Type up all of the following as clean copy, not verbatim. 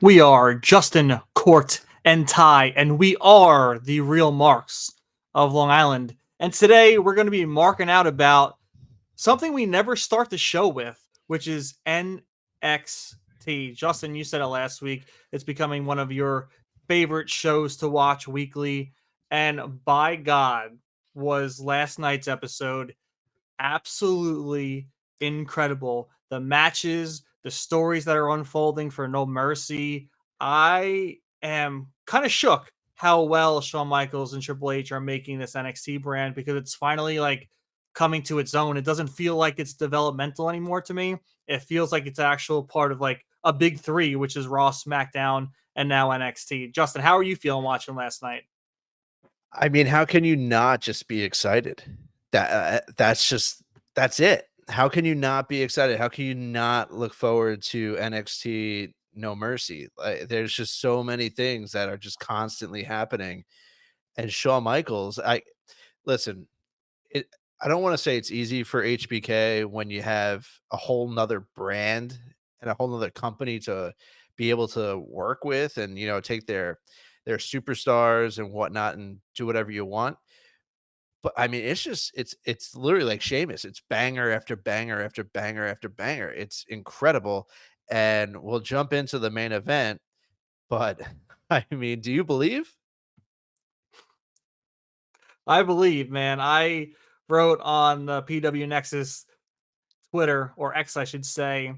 We are Justin, Court, and Ty, and we are the real marks of Long Island. And today we're going to be marking out about something we never start the show with, which is NXT. Justin, you said it last week. It's becoming one of your favorite shows to watch weekly. And by God, was last night's episode absolutely incredible. The matches, the stories that are unfolding for No Mercy. I am kind of shook how well Shawn Michaels and Triple H are making this NXT brand because it's finally like coming to its own. It doesn't feel like it's developmental anymore to me. It feels like it's actual part of like a big three, which is Raw, SmackDown, and now NXT. Justin, how are you feeling watching last night? I mean, how can you not just be excited? That's it. How can you not be excited? How can you not look forward to NXT No Mercy? Like, there's just so many things that are just constantly happening. And Shawn Michaels, I listen, it I don't want to say it's easy for HBK when you have a whole nother brand and a whole nother company to be able to work with and take their superstars and whatnot and do whatever you want. But I mean, it's literally like Sheamus. It's banger after banger after banger after banger. It's incredible. And we'll jump into the main event. But I mean, do you believe? I believe, man. I wrote on the PW Nexus Twitter, or X, I should say,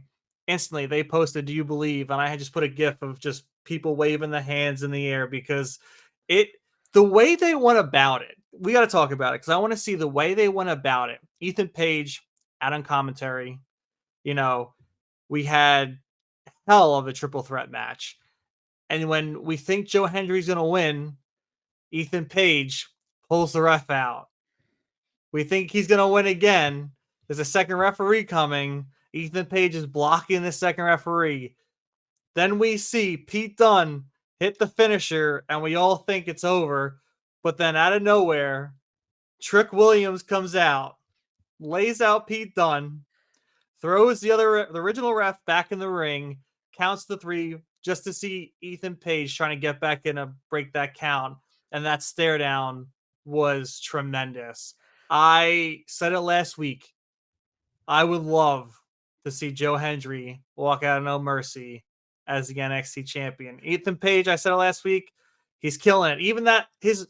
instantly. They posted, "Do you believe?" And I had just put a GIF of just people waving the hands in the air because it, the way they went about it, we got to talk about it because I want to see the way they went about it. Ethan Page out on commentary, you know, we had hell of a triple threat match. And when we think Joe Hendry's going to win, Ethan Page pulls the ref out. We think he's going to win again. There's a second referee coming. Ethan Page is blocking the second referee. Then we see Pete Dunne hit the finisher, and we all think it's over. But then out of nowhere, Trick Williams comes out, lays out Pete Dunne, throws the original ref back in the ring, counts the three just to see Ethan Page trying to get back in and break that count. And that stare down was tremendous. I said it last week. I would love to see Joe Hendry walk out of No Mercy as the NXT champion. Ethan Page, I said it last week, he's killing it. Even that his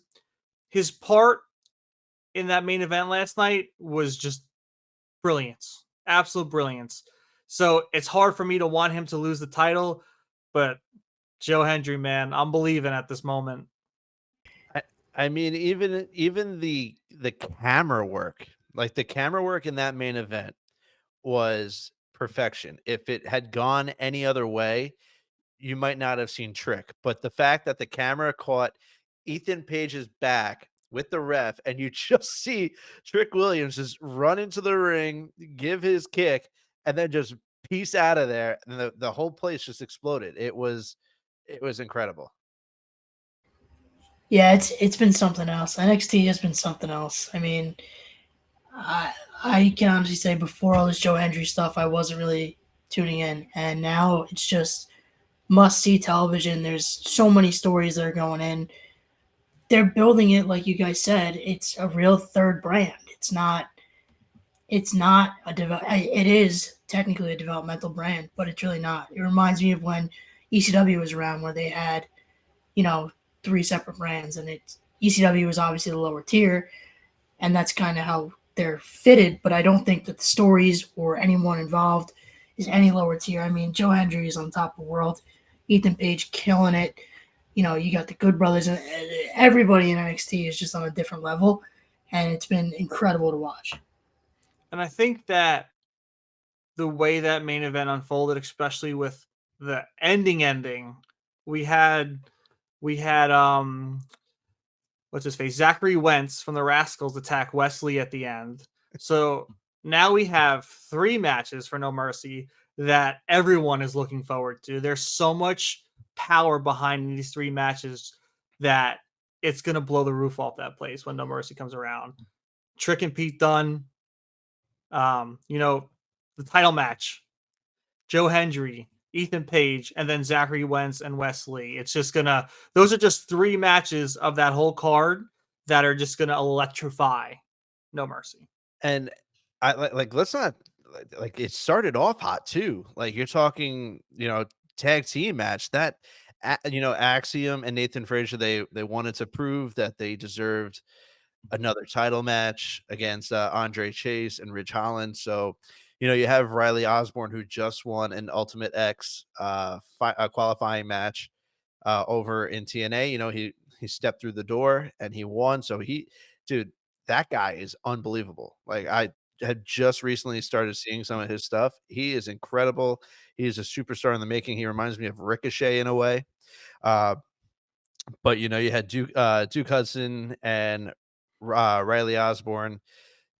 part in that main event last night was just brilliance. Absolute brilliance. So it's hard for me to want him to lose the title, but Joe Hendry, man, I'm believing at this moment. I mean, even the camera work, like the camera work in that main event was perfection. If it had gone any other way, you might not have seen Trick. But the fact that the camera caught Ethan Page's back with the ref, and you just see Trick Williams just run into the ring, give his kick, and then just piece out of there, and the whole place just exploded. It was incredible. Yeah, it's been something else. NXT has been something else. I mean, I I can honestly say before all this Joe Hendry stuff, I wasn't really tuning in, and now it's just must see television. There's so many stories that are going in. They're building it like you guys said. It's a real third brand. It's not. It's not a It is technically a developmental brand, but it's really not. It reminds me of when ECW was around, where they had, you know, three separate brands, and it's ECW was obviously the lower tier, and that's kind of how they're fitted. But I don't think that the stories or anyone involved is any lower tier. I mean, Joe Hendry is on top of the world. Ethan Page killing it. You know, you got the Good Brothers, and everybody in NXT is just on a different level, and it's been incredible to watch. And I think that the way that main event unfolded, especially with the ending, we had what's his face? Zachary Wentz from the Rascals attack Wesley at the end. So now we have three matches for No Mercy that everyone is looking forward to. There's so much power behind these three matches that it's gonna blow the roof off that place when No Mercy comes around. Trick and Pete Dunne, the title match. Joe Hendry Ethan Page, and then Zachary Wentz and Wesley. It's just gonna, those are just 3 matches of that whole card that are just gonna electrify No Mercy. And I like let's not like it started off hot too. Like you're talking, tag team match that Axiom and Nathan Frazier, they wanted to prove that they deserved another title match against Andre Chase and Ridge Holland. So, you have Riley Osborne, who just won an Ultimate X qualifying match over in TNA. He stepped through the door and he won. So dude, that guy is unbelievable. Like I had just recently started seeing some of his stuff. He is incredible. He is a superstar in the making. He reminds me of Ricochet in a way. Uh, but you had Duke Hudson and Riley Osborne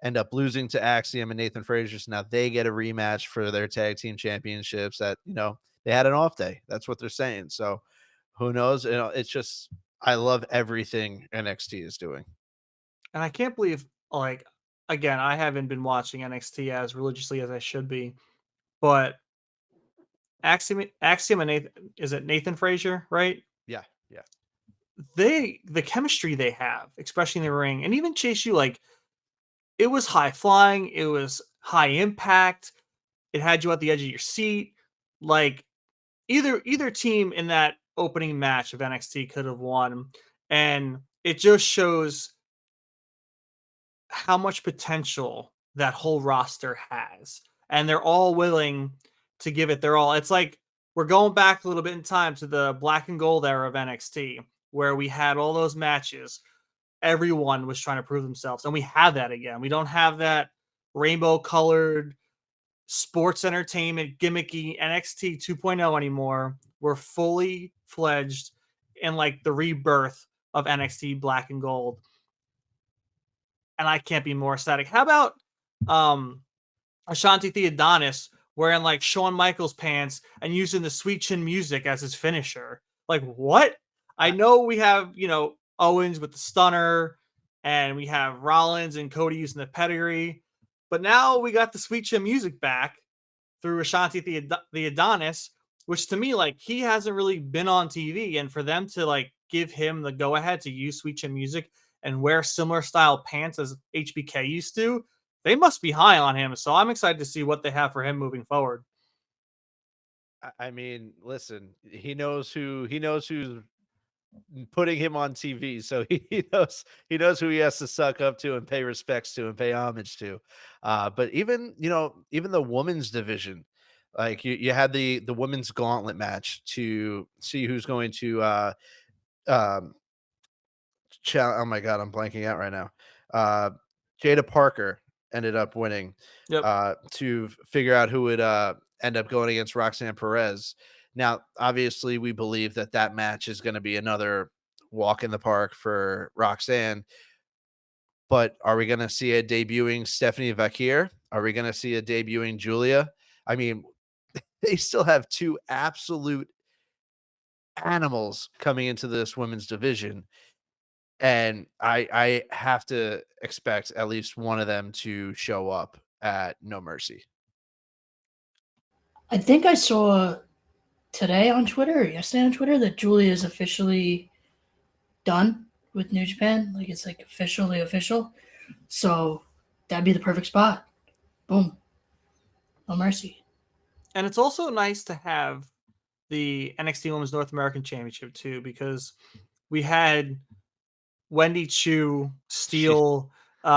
end up losing to Axiom and Nathan Frazier. So now they get a rematch for their tag team championships. That they had an off day. That's what they're saying. So who knows? It's just I love everything NXT is doing. And I can't believe, like, again, I haven't been watching NXT as religiously as I should be, but Axiom and Nathan, is it Nathan Frazier, right? Yeah, yeah. The chemistry they have, especially in the ring, and even Chase U, like, it was high flying, it was high impact, it had you at the edge of your seat. Like, either team in that opening match of NXT could have won, and it just shows how much potential that whole roster has. And they're all willing to give it their all. It's like we're going back a little bit in time to the black and gold era of NXT, where we had all those matches. Everyone was trying to prove themselves. And we have that again. We don't have that rainbow colored sports entertainment gimmicky NXT 2.0 anymore. We're fully fledged in like the rebirth of NXT black and gold. And I can't be more ecstatic. How about Ashanti Theodonis wearing like Shawn Michaels pants and using the Sweet Chin music as his finisher? Like, what? I know we have, Owens with the stunner, and we have Rollins and Cody using the pedigree, but now we got the Sweet Chin music back through Ashanti Theodonis, which to me, like, he hasn't really been on TV, and for them to like give him the go ahead to use Sweet Chin music and wear similar style pants as HBK used to, they must be high on him. So I'm excited to see what they have for him moving forward. I mean, listen, he knows who's putting him on TV, so he knows who he has to suck up to and pay respects to and pay homage to. But even the women's division, like you had the women's gauntlet match to see who's going to um oh my god, I'm blanking out right now. Jada Parker ended up winning Yep. to figure out who would end up going against Roxanne Perez. Now, obviously, we believe that match is going to be another walk in the park for Roxanne. But are we going to see a debuting Stephanie Vakir? Are we going to see a debuting Julia? I mean, they still have 2 absolute animals coming into this women's division. And I have to expect at least one of them to show up at No Mercy. I think I saw today on Twitter or yesterday on Twitter that Julia is officially done with New Japan. Like, it's like officially official. So that'd be the perfect spot. Boom. No Mercy. And it's also nice to have the NXT Women's North American Championship too, because we had Wendy Chu steal the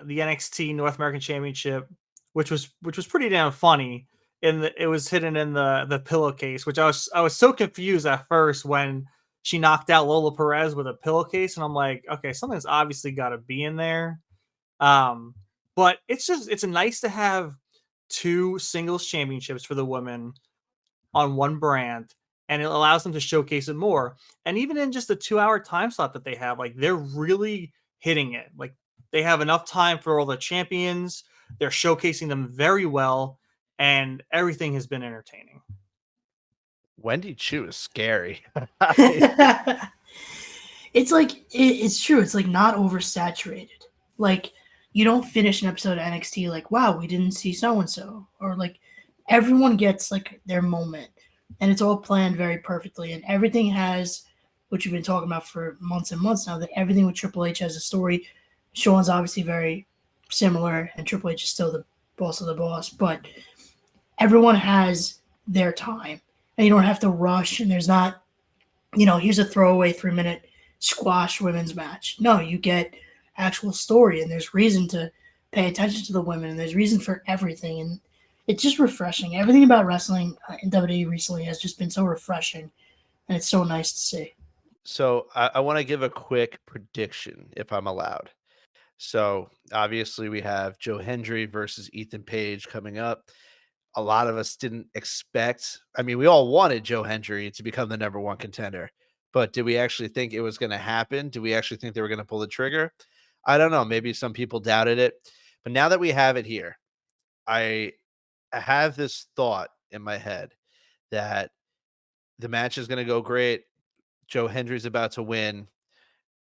NXT North American Championship, which was pretty damn funny. It was hidden in the pillowcase, which I was so confused at first when she knocked out Lola Perez with a pillowcase, and I'm like, okay, something's obviously got to be in there. But it's nice to have 2 singles championships for the women on one brand, and it allows them to showcase it more. And even in just a 2-hour time slot that they have, like, they're really hitting it. Like, they have enough time for all the champions. They're showcasing them very well, and everything has been entertaining. Wendy Chu is scary. It's like it's true. It's like not oversaturated. Like, you don't finish an episode of NXT like, wow, we didn't see so and so, or like everyone gets like their moment. and it's all planned very perfectly. And everything has, which we've been talking about for months and months now, that everything with Triple H has a story. Sean's obviously very similar, and Triple H is still the boss of the boss, but everyone has their time, and you don't have to rush. And there's not, here's a throwaway 3 minute squash women's match. No, you get actual story, and there's reason to pay attention to the women, and there's reason for everything. And it's just refreshing. Everything about wrestling in WWE recently has just been so refreshing, and it's so nice to see. So I want to give a quick prediction if I'm allowed. So obviously we have Joe Hendry versus Ethan Page coming up. A lot of us didn't expect. I mean, we all wanted Joe Hendry to become the number one contender, but did we actually think it was going to happen? Do we actually think they were going to pull the trigger? I don't know. Maybe some people doubted it, but now that we have it here, I have this thought in my head that the match is going to go great. Joe Hendry's about to win,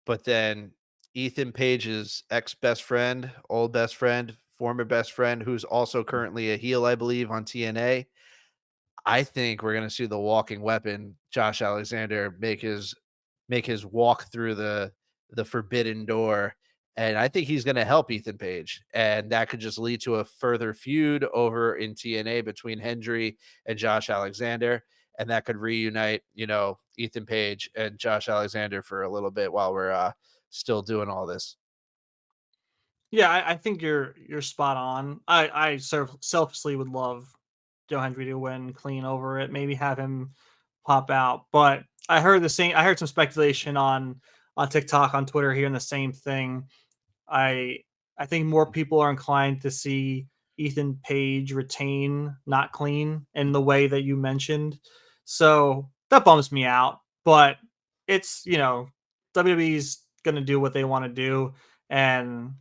but then Ethan Page's ex best friend, old best friend, former best friend, who's also currently a heel, I believe, on TNA. I think we're gonna see the walking weapon, Josh Alexander, make his walk through the forbidden door, and I think he's gonna help Ethan Page, and that could just lead to a further feud over in TNA between Hendry and Josh Alexander, and that could reunite, Ethan Page and Josh Alexander for a little bit while we're still doing all this. Yeah, I think you're spot on. I selfishly would love Joe Hendry to win clean over it. Maybe have him pop out. But I heard the same. I heard some speculation on TikTok, on Twitter, hearing the same thing. I I think more people are inclined to see Ethan Page retain not clean in the way that you mentioned. So that bums me out. But it's WWE's gonna do what they want to do, and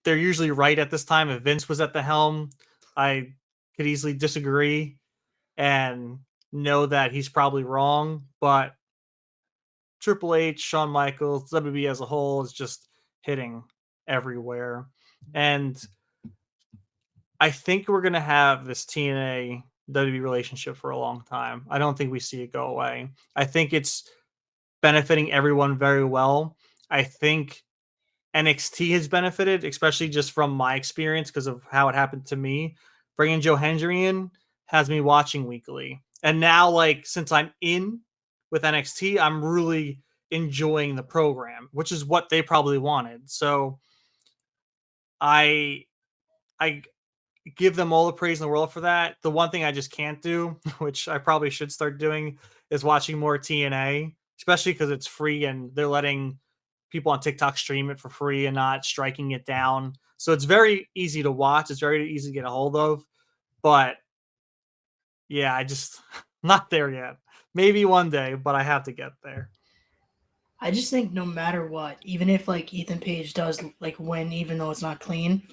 they're usually right at this time. If Vince was at the helm, I could easily disagree and know that he's probably wrong. But Triple H, Shawn Michaels, WWE as a whole is just hitting everywhere. And I think we're going to have this TNA WWE relationship for a long time. I don't think we see it go away. I think it's benefiting everyone very well. I think NXT has benefited, especially just from my experience because of how it happened to me. Bringing Joe Hendry in has me watching weekly. And now, like, since I'm in with NXT, I'm really enjoying the program, which is what they probably wanted. So I I give them all the praise in the world for that. The one thing I just can't do, which I probably should start doing, is watching more TNA, especially because it's free and they're letting people on TikTok stream it for free and not striking it down. So it's very easy to watch. It's very easy to get a hold of. But yeah, I just not there yet. Maybe one day, but I have to get there. I just think no matter what, even if like Ethan Page does like win, even though it's not clean,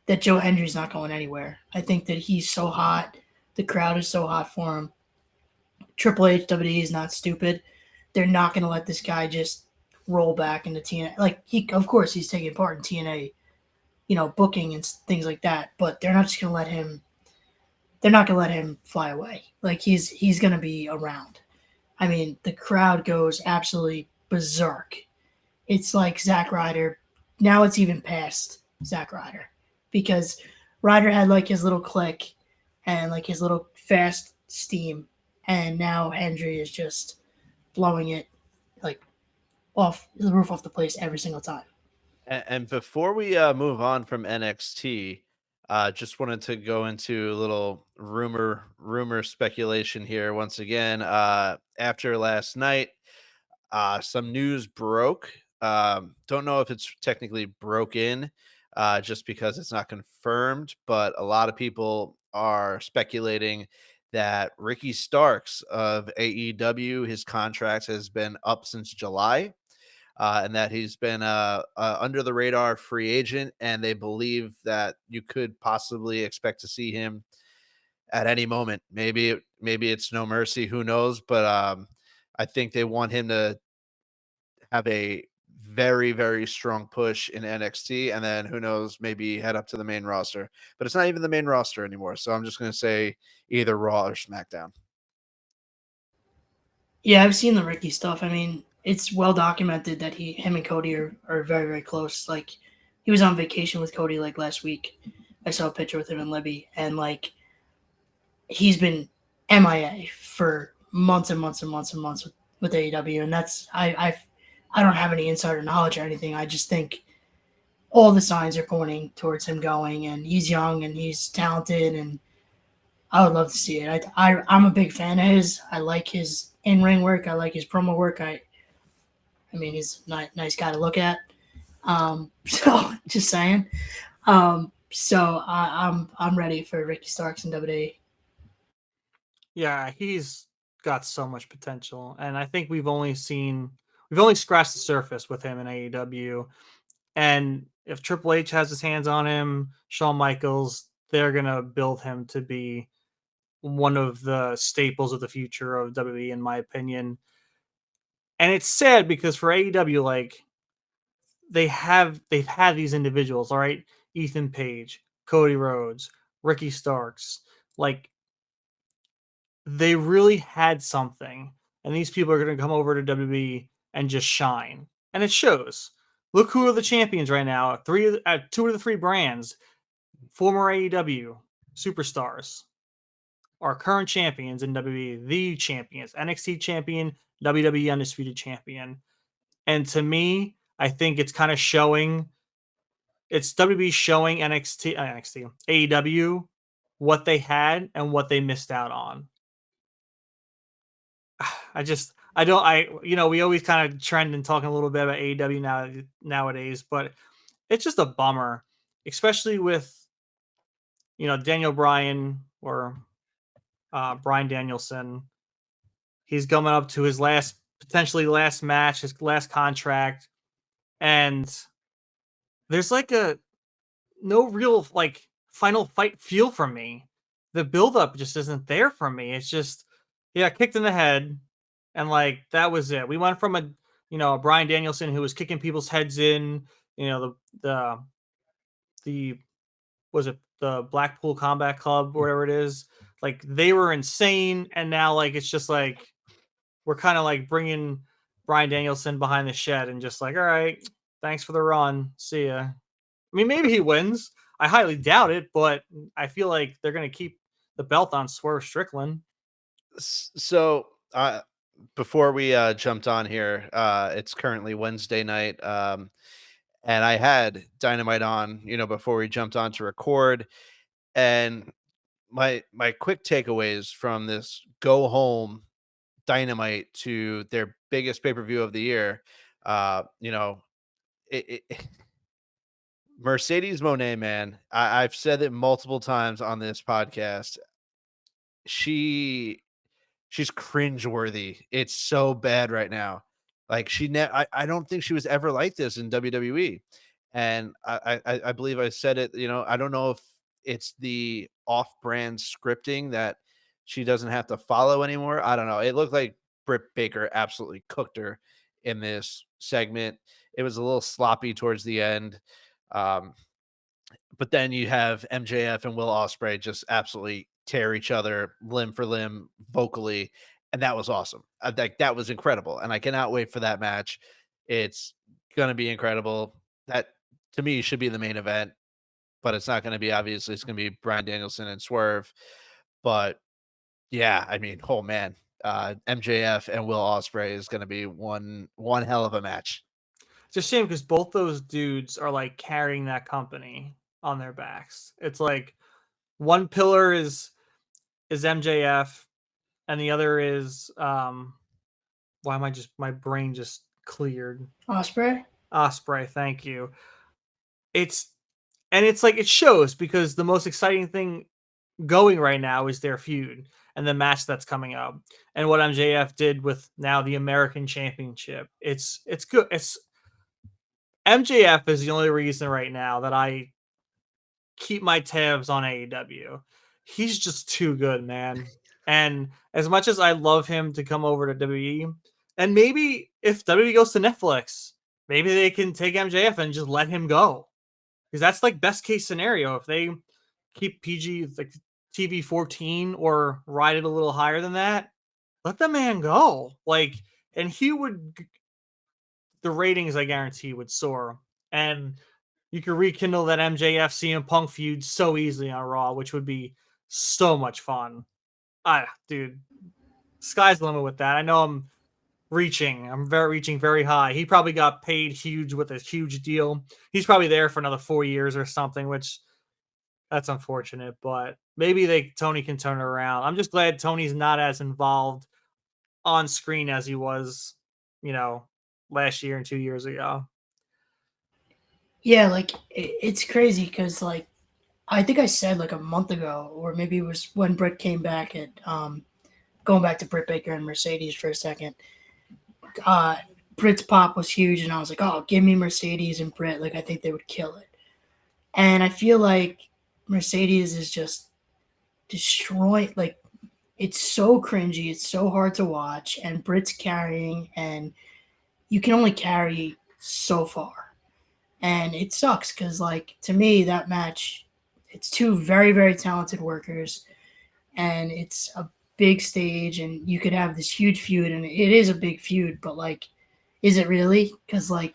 that Joe Hendry's not going anywhere. I think that he's so hot. The crowd is so hot for him. Triple H WWE is not stupid. They're not going to let this guy just roll back into TNA. Like of course, he's taking part in TNA, booking and things like that. But they're not just going to let him. They're not going to let him fly away. Like he's going to be around. I mean, the crowd goes absolutely berserk. It's like Zack Ryder. Now it's even past Zack Ryder because Ryder had like his little click and like his little fast steam, and now Hendry is just blowing it like off the roof off the place every single time. And before we move on from NXT, just wanted to go into a little rumor speculation here once again. After last night, some news broke. Don't know if it's technically broken, just because it's not confirmed, but a lot of people are speculating that Ricky Starks of AEW, his contract has been up since July, and that he's been a under the radar free agent, and they believe that you could possibly expect to see him at any moment. Maybe it's No Mercy, who knows? But I think they want him to have a very, very strong push in NXT, and then who knows, maybe head up to the main roster. But it's not even the main roster anymore. So I'm just going to say either Raw or SmackDown. Yeah, I've seen the Ricky stuff. I mean, it's well documented that him and Cody are very, very close. Like, he was on vacation with Cody like last week. I saw a picture with him and Libby, and like he's been MIA for months and months and months and months with AEW, and I don't have any insider knowledge or anything. I just think all the signs are pointing towards him going, and he's young and he's talented, and I would love to see it. I'm a big fan of his. I like his in ring work. I like his promo work. I mean, he's a nice guy to look at. So just saying. I'm ready for Ricky Starks in WWE. Yeah, he's got so much potential, and I think we've only scratched the surface with him in AEW. And if Triple H has his hands on him, Shawn Michaels, they're gonna build him to be one of the staples of the future of WWE, in my opinion. And it's sad because for AEW, like they've had these individuals, all right, Ethan Page, Cody Rhodes, Ricky Starks, like they really had something, and these people are going to come over to WWE and just shine, and it shows. Look who are the champions right now. Two of the three brands, former AEW superstars, are current champions in WWE. The champions, NXT champion, WWE undisputed champion, and to me, I think it's kind of showing. It's WWE showing AEW what they had and what they missed out on. I don't we always kind of trend and talking a little bit about AEW nowadays, but it's just a bummer, especially with Daniel Bryan or Bryan Danielson. He's coming up to his potentially last match, his last contract, and there's like a no real like final fight feel from me. The buildup just isn't there for me. It's just kicked in the head, and like that was it. We went from a Bryan Danielson who was kicking people's heads in, the was it the Blackpool Combat Club or whatever it is. Like they were insane, and now like it's just like we're kind of like bringing Bryan Danielson behind the shed and just like, all right, thanks for the run, see ya. I mean, maybe he wins. I highly doubt it, but I feel like they're going to keep the belt on Swerve Strickland. So, before we jumped on here, it's currently Wednesday night, and I had Dynamite on, before we jumped on to record, and my quick takeaways from this go home Dynamite to their biggest pay per view of the year, it Mercedes Moné, man, I've said it multiple times on this podcast. She She's cringeworthy. It's so bad right now. Like I don't think she was ever like this in WWE. And I believe I said it, I don't know if it's the off-brand scripting that she doesn't have to follow anymore. I don't know. It looked like Britt Baker absolutely cooked her in this segment. It was a little sloppy towards the end. Um, but then you have MJF and Will Ospreay just absolutely tear each other limb for limb vocally, and that was awesome. That was incredible, and I cannot wait for that match. It's gonna be incredible. That to me should be the main event, but it's not gonna be. Obviously, it's gonna be Bryan Danielson and Swerve. But yeah, I mean, oh man, MJF and Will Ospreay is gonna be one hell of a match. It's a shame because both those dudes are like carrying that company on their backs. It's like one pillar is MJF, and the other is why am I just my brain just cleared? Osprey. Osprey, thank you. It's it's like it shows because the most exciting thing going right now is their feud and the match that's coming up and what MJF did with now the American Championship. It's good. It's MJF is the only reason right now that I keep my tabs on AEW. He's just too good, man. And as much as I love him to come over to WWE, and maybe if WWE goes to Netflix, maybe they can take MJF and just let him go. Because that's like best case scenario. If they keep PG like TV 14 or ride it a little higher than that, let the man go. Like, and he would, the ratings I guarantee would soar. And you could rekindle that MJF CM Punk feud so easily on Raw, which would be so much fun. Dude, sky's the limit with that. I know I'm reaching very high. He probably got paid huge with a huge deal. He's probably there for another 4 years or something, which that's unfortunate, but maybe Tony can turn it around. I'm just glad Tony's not as involved on screen as he was, you know, last year and 2 years ago. Yeah, like it's crazy because like I think I said like a month ago, or maybe it was when Britt came back at going back to Britt Baker and Mercedes for a second. Uh, Britt's pop was huge, and I was like, oh, give me Mercedes and Britt. Like I think they would kill it. And I feel like Mercedes is just destroying. Like it's so cringy, it's so hard to watch, and Britt's carrying, and you can only carry so far, and it sucks because like to me that match, it's two very very talented workers, and it's a big stage, and you could have this huge feud, and it is a big feud, but like, is it really? Because like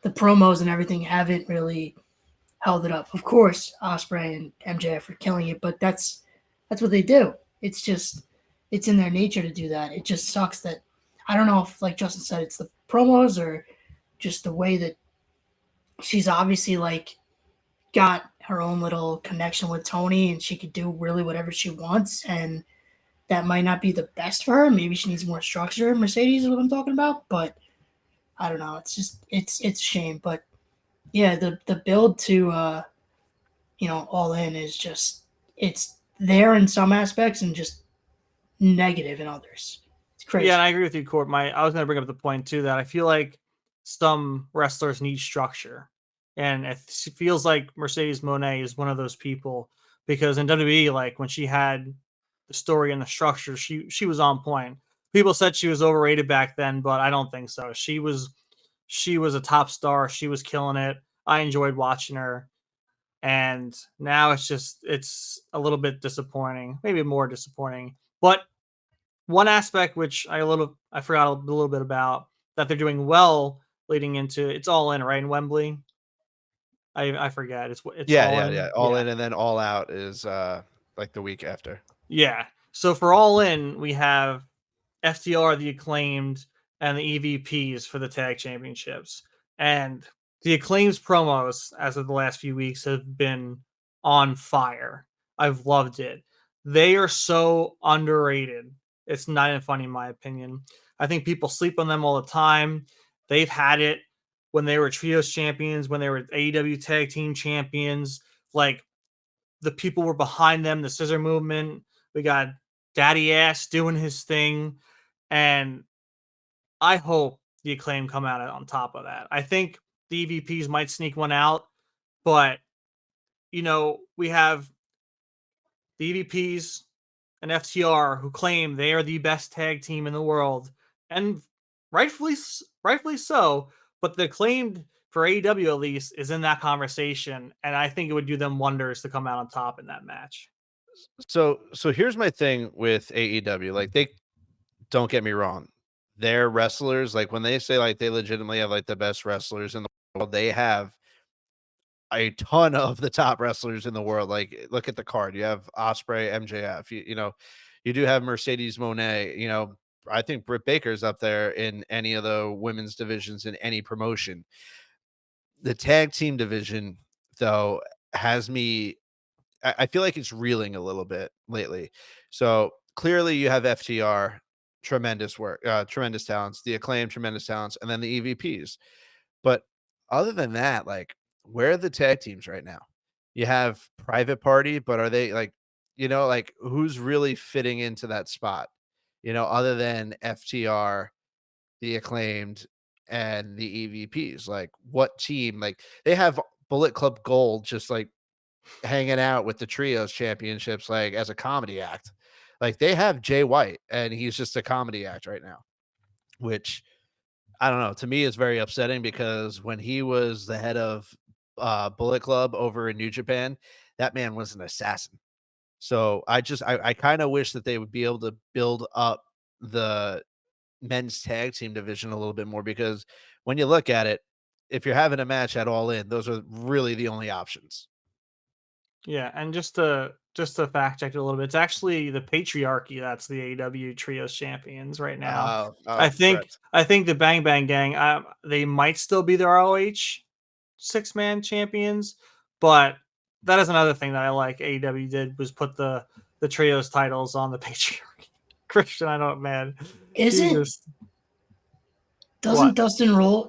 the promos and everything haven't really held it up. Of course, Osprey and MJF are killing it, but that's what they do. It's just it's in their nature to do that. It just sucks that I don't know if, like Justin said, it's the promos or just the way that she's obviously like got her own little connection with Tony, and she could do really whatever she wants, and that might not be the best for her. Maybe she needs more structure. Mercedes is what I'm talking about, but I don't know. It's just it's a shame, but yeah, the build to All In is just it's there in some aspects and just negative in others. It's Yeah, and crazy. I agree with you, Court. I was going to bring up the point too that I feel like some wrestlers need structure, and it feels like Mercedes Moné is one of those people because in WWE, like when she had the story and the structure, she was on point. People said she was overrated back then, but I don't think so. She was a top star. She was killing it. I enjoyed watching her, and now it's a little bit disappointing, maybe more disappointing, but one aspect which I forgot a little bit about that they're doing well leading into it's All In, right, in Wembley? I forget. It's Yeah, All yeah, In? yeah. All Yeah. in and then all out is like the week after. Yeah. So for All In, we have FTR, the Acclaimed, and the EVPs for the tag championships. And the Acclaimed's promos, as of the last few weeks, have been on fire. I've loved it. They are so underrated. It's not even funny, in my opinion. I think people sleep on them all the time. They've had it when they were trios champions, when they were AEW tag team champions. Like the people were behind them, the scissor movement. We got Daddy Ass doing his thing. And I hope the Acclaim come out on top of that. I think the EVPs might sneak one out, but we have the EVPs and FTR who claim they are the best tag team in the world, and rightfully so. But the Acclaimed for AEW at least is in that conversation, and I think it would do them wonders to come out on top in that match. So here's my thing with AEW. Like they don't get me wrong. Their wrestlers, like when they say like they legitimately have like the best wrestlers in the world, they have a ton of the top wrestlers in the world. Like look at the card. You have Osprey, MJF, you do have Mercedes Monet, I think Britt Baker's up there in any of the women's divisions in any promotion. The tag team division, though, has me I feel like it's reeling a little bit lately. So clearly you have FTR, tremendous work, tremendous talents, the Acclaim, tremendous talents, and then the EVPs. But other than that, like, where are the tag teams right now? You have Private Party, but are they like, like who's really fitting into that spot? Other than FTR, the Acclaimed, and the EVPs. Like, what team? Like, they have Bullet Club Gold just like hanging out with the trios championships like as a comedy act. Like they have Jay White and he's just a comedy act right now, which I don't know. To me is very upsetting because when he was the head of Bullet Club over in New Japan, that man was an assassin. So I kind of wish that they would be able to build up the men's tag team division a little bit more, because when you look at it, if you're having a match at All In, those are really the only options. Yeah, and just to fact check it a little bit, it's actually the Patriarchy that's the AEW Trios champions right now. I think Correct. I think the Bang Bang Gang, they might still be the ROH 6-man champions, but that is another thing that I like AEW did was put the Trios titles on the Patriarchy. Christian, I know, man. Isn't Jesus. What?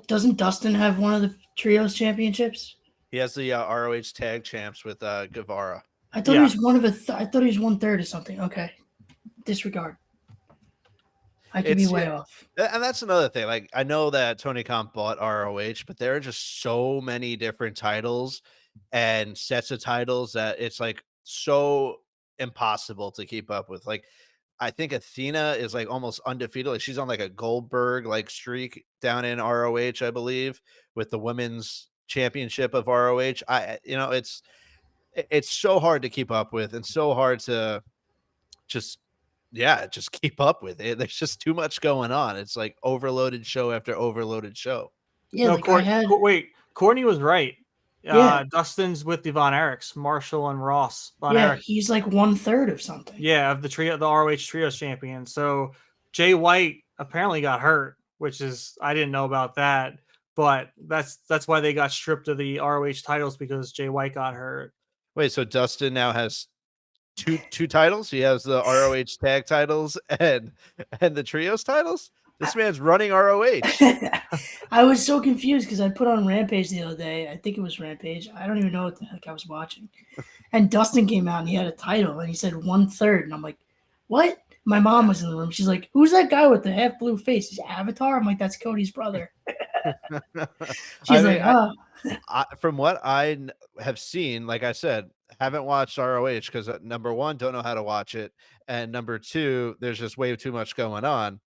Doesn't Dustin have one of the trios championships? He has the ROH tag champs with Guevara. I thought he was one of I thought he was 1/3 or something. Okay, disregard. I could be way off. And that's another thing. Like, I know that Tony Khan bought ROH, but there are just so many different titles and sets of titles that it's like so impossible to keep up with. Like, I think Athena is like almost undefeated. Like, she's on like a Goldberg like streak down in ROH, I believe, with the women's championship of ROH. It's so hard to keep up with and so hard to just keep up with it. There's just too much going on. It's like overloaded show after overloaded show. Yeah, No, like wait, Courtney was right. Yeah. Dustin's with the Von Erichs, Marshall and Ross. He's like 1/3 of something. Yeah, of the ROH Trios champion. So Jay White apparently got hurt, which is I didn't know about that, but that's why they got stripped of the ROH titles because Jay White got hurt. Wait, so Dustin now has two titles? He has the ROH tag titles and the trios titles? This man's running ROH. I was so confused because I put on Rampage the other day. I think it was Rampage. I don't even know what the heck I was watching. And Dustin came out and he had a title and he said 1/3. And I'm like, what? My mom was in the room. She's like, who's that guy with the half blue face? Is Avatar? I'm like, that's Cody's brother. She's from what I have seen, like I said, haven't watched ROH because number one, don't know how to watch it. And number two, there's just way too much going on.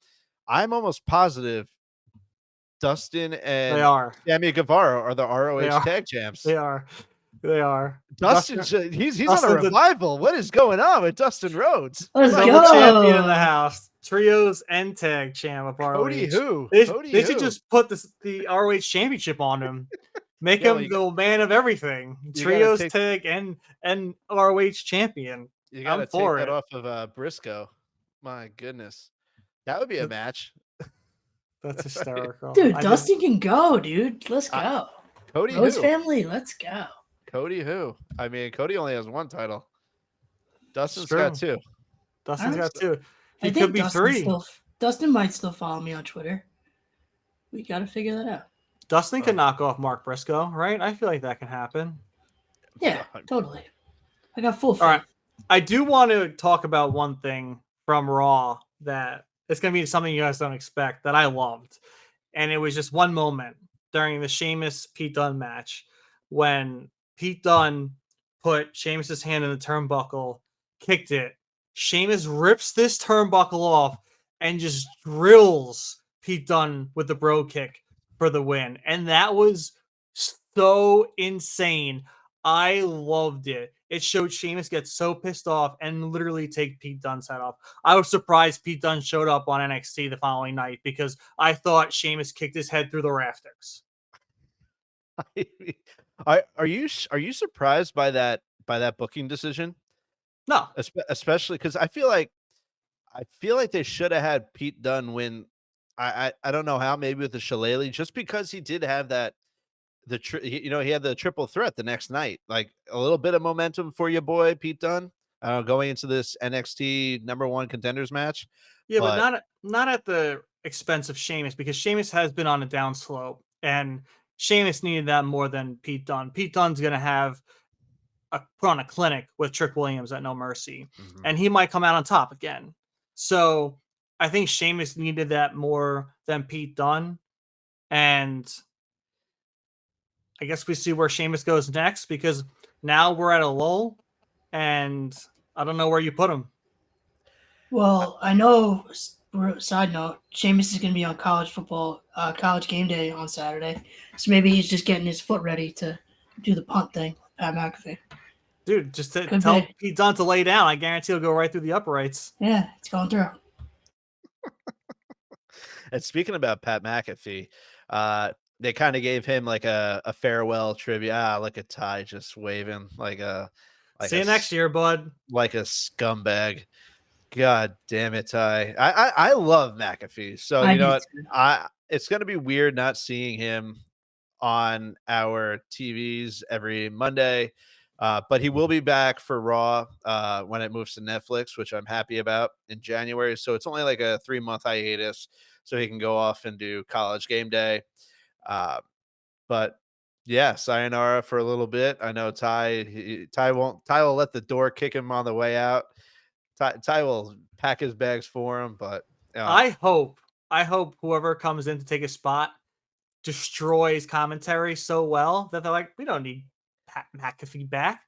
I'm almost positive Dustin and Sammy Guevara are the ROH tag champs. They are. He's on a revival. What is going on with Dustin Rhodes? Let's Double go. champion in the house. Trios and tag champ of ROH. Cody who? They should just put the ROH championship on him. Make him the man of everything. Trios, tag, and ROH champion. You gotta take that off of Briscoe. My goodness. That would be a match. That's hysterical. Dude, Dustin can go, dude. Let's go. Cody Rhodes family, let's go. Cody who? I mean, Cody only has one title. Dustin's got two. Dustin's got two. He could be three. Dustin might still follow me on Twitter. We got to figure that out. Dustin can knock off Mark Briscoe, right? I feel like that can happen. Yeah, totally. I got full faith. All right. I do want to talk about one thing from Raw that it's going to be something you guys don't expect that I loved. And it was just one moment during the Sheamus Pete Dunne match when Pete Dunne put Sheamus's hand in the turnbuckle, kicked it. Sheamus rips this turnbuckle off and just drills Pete Dunne with the bro kick for the win. And that was so insane. I loved it. It showed Sheamus get so pissed off and literally take Pete Dunne's head off. I was surprised Pete Dunne showed up on NXT the following night because I thought Sheamus kicked his head through the rafters. Are you surprised by that booking decision? No, especially because I feel like they should have had Pete Dunne win. I don't know how, maybe with the Shillelagh, just because he did have that he had the triple threat the next night, like a little bit of momentum for your boy Pete Dunne going into this NXT #1 contenders match. Yeah, but not at the expense of Sheamus, because Sheamus has been on a downslope and Sheamus needed that more than Pete Dunne. Pete Dunne's going to have put on a clinic with Trick Williams at No Mercy, and he might come out on top again. So I think Sheamus needed that more than Pete Dunne, and I guess we see where Sheamus goes next, because now we're at a lull, and I don't know where you put him. Well, I know, side note, Sheamus is going to be on college football, college game day on Saturday. So maybe he's just getting his foot ready to do the punt thing with Pat McAfee. Dude, just tell Pete Dunne to lay down. I guarantee he'll go right through the uprights. Yeah, it's going through. And speaking about Pat McAfee, they kind of gave him like a farewell tribute. Look at Ty just waving like See a you next year, bud. like a scumbag. God damn it, Ty. I love McAfee. So I you know did what? too. It's gonna be weird not seeing him on our TVs every Monday. But he will be back for Raw when it moves to Netflix, which I'm happy about in January. So it's only like a 3-month hiatus, so he can go off and do College Game Day. Uh, but yeah, sayonara for a little bit. I know Ty will let the door kick him on the way out. Ty will pack his bags for him, but uh, I hope, I hope whoever comes in to take a spot destroys commentary so well that they're like, we don't need Pat McAfee back.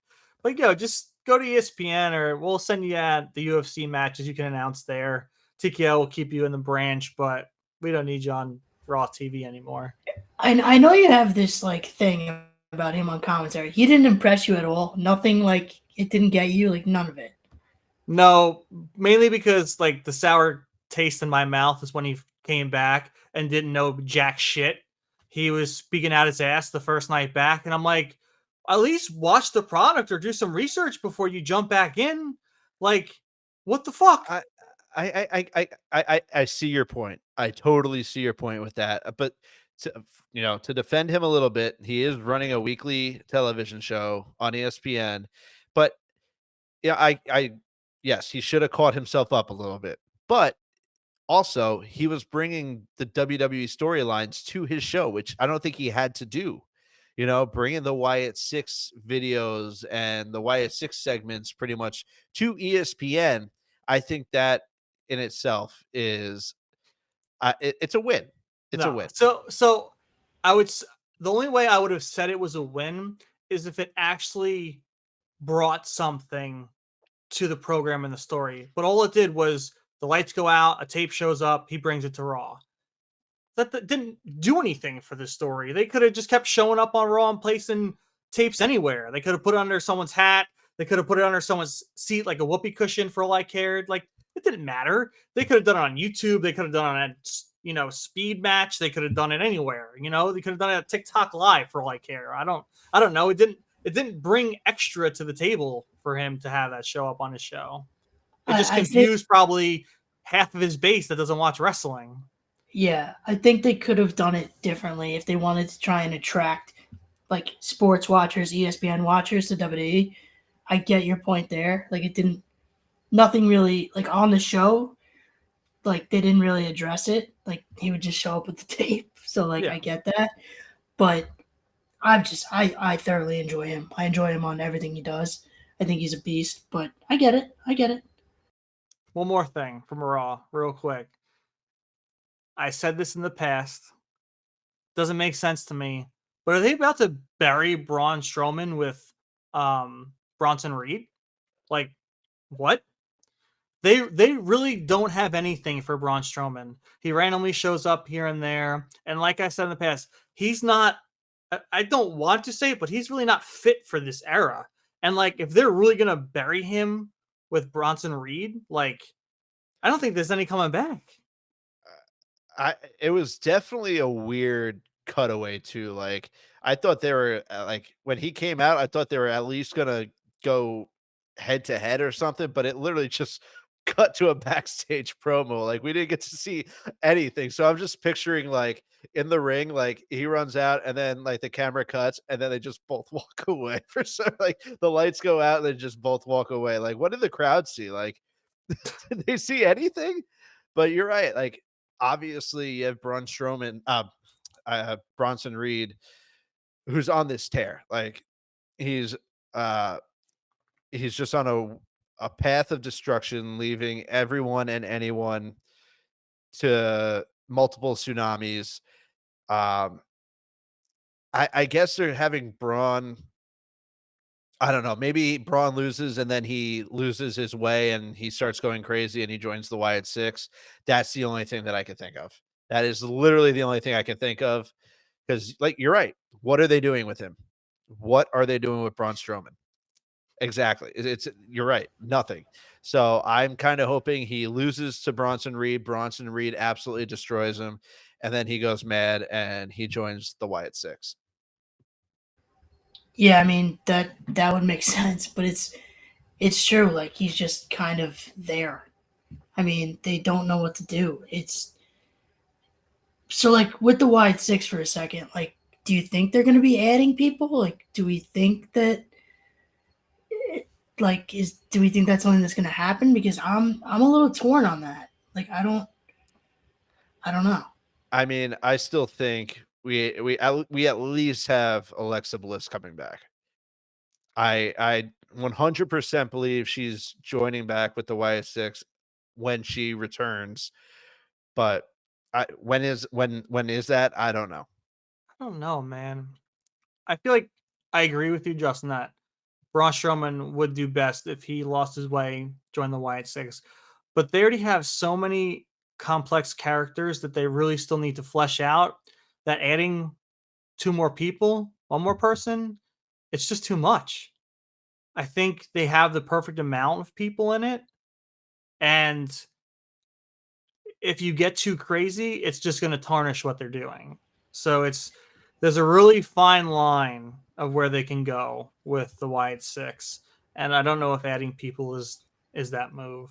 Like, just go to ESPN or we'll send you the UFC matches you can announce there. TKO will keep you in the branch, but we don't need you on Raw TV anymore. I know you have this like thing about him on commentary. He didn't impress you at all. Nothing like it didn't get you. Like none of it. No, mainly because like the sour taste in my mouth is when he came back and didn't know jack shit. He was speaking out his ass the first night back, and I'm like, at least watch the product or do some research before you jump back in. Like, what the fuck? I I see your point. I totally see your point with that. But to defend him a little bit, he is running a weekly television show on ESPN. But yeah, I yes, he should have caught himself up a little bit. But also, he was bringing the WWE storylines to his show, which I don't think he had to do. Bringing the Wyatt Six videos and the Wyatt Six segments pretty much to ESPN. I think that in itself is it's a win. It's a No. win. So I would the only way I would have said it was a win is if it actually brought something to the program and the story. But all it did was the lights go out, a tape shows up, he brings it to Raw. That didn't do anything for the story. They could have just kept showing up on Raw and placing tapes anywhere. They could have put it under someone's hat. They could have put it under someone's seat like a whoopee cushion for all I cared. Like it didn't matter. They could have done it on YouTube. They could have done it on a speed match. They could have done it anywhere. They could have done it at TikTok Live for all I care. I don't know. It didn't bring extra to the table for him to have that show up on his show. It just I think confused probably half of his base that doesn't watch wrestling. yeah, I think they could have done it differently if they wanted to try and attract like sports watchers, ESPN watchers to WWE. I get your point there. Like it didn't nothing really like on the show, like they didn't really address it. Like he would just show up with the tape. So like Yeah. I get that. But I thoroughly enjoy him. I enjoy him on everything he does. I think he's a beast, but I get it. I get it. One more thing from Raw, real quick. I said this in the past. Doesn't make sense to me. But are they about to bury Braun Strowman with Bronson Reed? Like, what? They really don't have anything for Braun Strowman. He randomly shows up here and there. And like I said in the past, he's not I don't want to say it, but he's really not fit for this era. And like if they're really gonna bury him with Bronson Reed, like I don't think there's any coming back. It was definitely a weird cutaway too. Like I thought they were like when he came out, I thought they were at least gonna go head to head or something, but it literally just cut to a backstage promo. Like we didn't get to see anything. So I'm just picturing like in the ring, like he runs out and then like the camera cuts and then they just both walk away for some like the lights go out and they just both walk away. Like what did the crowd see? Like did they see anything? But you're right. Like obviously you have Braun Strowman, Bronson Reed, who's on this tear. Like he's uh he's just on a path of destruction, leaving everyone and anyone to multiple tsunamis. Um, I guess they're having Braun. I don't know. Maybe Braun loses and then he loses his way and he starts going crazy and he joins the Wyatt Six. That's the only thing that I can think of. That is literally the only thing I can think of. Because, like, you're right. What are they doing with him? What are they doing with Braun Strowman? Exactly. It's you're right. Nothing. So I'm kind of hoping he loses to Bronson Reed. Bronson Reed absolutely destroys him. And then he goes mad and he joins the Wyatt Six. Yeah, I mean that would make sense, but it's true. Like he's just kind of there. I mean, they don't know what to do. It's so like with the Wyatt Six for a second. Like, do you think they're going to be adding people? Like, do we think that? Like, do we think that's something that's going to happen? Because I'm a little torn on that. Like, I don't know. I mean, I still think we at least have Alexa Bliss coming back. I 100% believe she's joining back with the Wyatt Six when she returns. But when is that? I don't know. I don't know, man. I feel like I agree with you, Justin, that Braun Strowman would do best if he lost his way, join the Wyatt Six. But they already have so many complex characters that they really still need to flesh out that adding two more people, one more person, it's just too much. I think they have the perfect amount of people in it. And if you get too crazy, it's just going to tarnish what they're doing. So there's a really fine line of where they can go with the Wyatt Six, and I don't know if adding people is that move.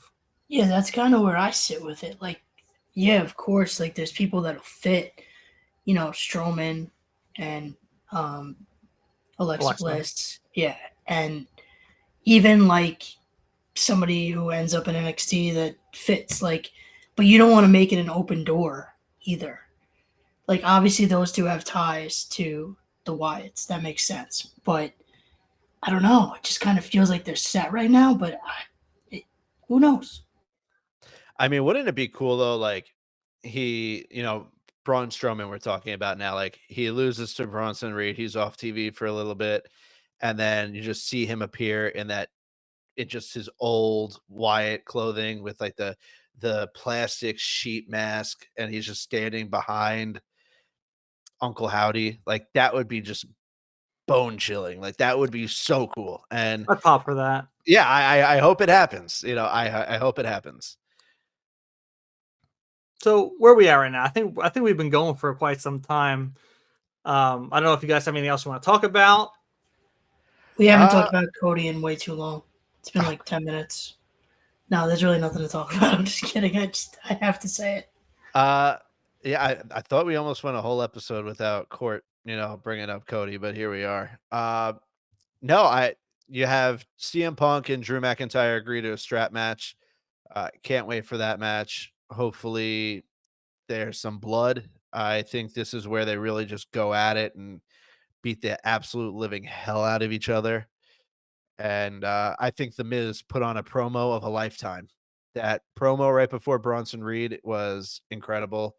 Yeah, that's kind of where I sit with it. Like, yeah, of course, like there's people that'll fit, Strowman and Alexa Bliss. Yeah, and even like somebody who ends up in NXT that fits, like, but you don't want to make it an open door either. Like, obviously, those two have ties to the Wyatts. That makes sense. But I don't know. It just kind of feels like they're set right now, but who knows? I mean, wouldn't it be cool though? Like Braun Strowman we're talking about now. Like he loses to Bronson Reed, he's off TV for a little bit, and then you just see him appear in just his old Wyatt clothing with like the plastic sheet mask, and he's just standing behind Uncle Howdy. Like that would be just bone chilling. Like that would be so cool. And I'd pop for that. yeah, I hope it happens. I hope it happens. So where are we at right now? I think we've been going for quite some time. I don't know if you guys have anything else you want to talk about. We haven't talked about Cody in way too long. It's been like 10 minutes. No, there's really nothing to talk about. I'm just kidding. I have to say it. Yeah, I thought we almost went a whole episode without Court, bringing up Cody, but here we are. No, you have CM Punk and Drew McIntyre agree to a strap match. Can't wait for that match. Hopefully there's some blood. I think this is where they really just go at it and beat the absolute living hell out of each other. And I think The Miz put on a promo of a lifetime. That promo right before Bronson Reed was incredible.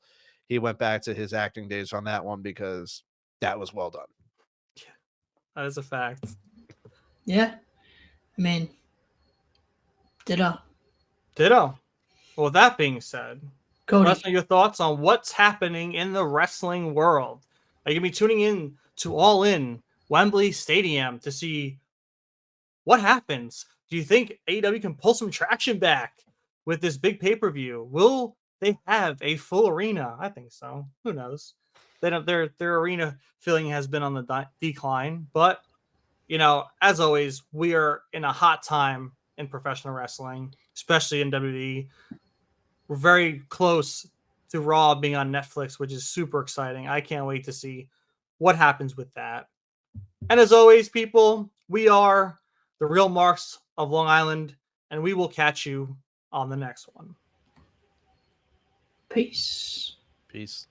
He went back to his acting days on that one because that was well done. That is a fact. Yeah. I mean, ditto. Well, with that being said, Cody, let us know your thoughts on what's happening in the wrestling world. Are you going to be tuning in to All In Wembley Stadium to see what happens? Do you think AEW can pull some traction back with this big pay-per-view? Will they have a full arena? I think so. Who knows? They don't, their arena filling has been on the decline, but as always, we are in a hot time in professional wrestling, especially in WWE. We're very close to Raw being on Netflix, which is super exciting. I can't wait to see what happens with that. And as always, people, we are the Real Marks of Long Island, and we will catch you on the next one. peace. Peace.